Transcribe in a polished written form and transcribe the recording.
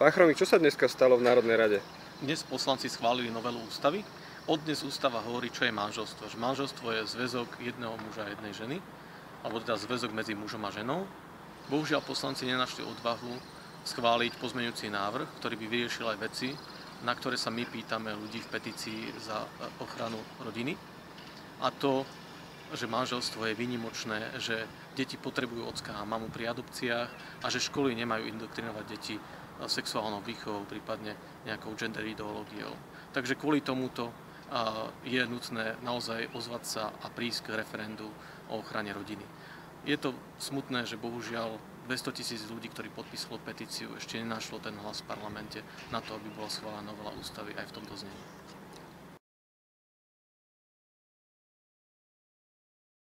Pán Chromík, čo sa dneska stalo v Národnej rade? Dnes poslanci schválili novelu ústavy. Od dnes ústava hovorí, čo je manželstvo. Že manželstvo je zväzok jedného muža a jednej ženy, alebo teda zväzok medzi mužom a ženou. Bohužiaľ poslanci nenašli odvahu schváliť pozmeňujúci návrh, ktorý by vyriešil aj veci, na ktoré sa my pýtame ľudí v petícii za ochranu rodiny. A to, že manželstvo je výnimočné, že deti potrebujú ocka a mamu pri adopciách a že školy nemajú indoktrinovať deti sexuálnou výchovou, prípadne nejakou gender ideológiou. Takže kvôli tomuto je nutné naozaj ozvať sa a prísť k referendu o ochrane rodiny. Je to smutné, že bohužiaľ 200 000 ľudí, ktorí podpísalo petíciu, ešte nenašlo ten hlas v parlamente na to, aby bola schválená novela ústavy aj v tomto znení.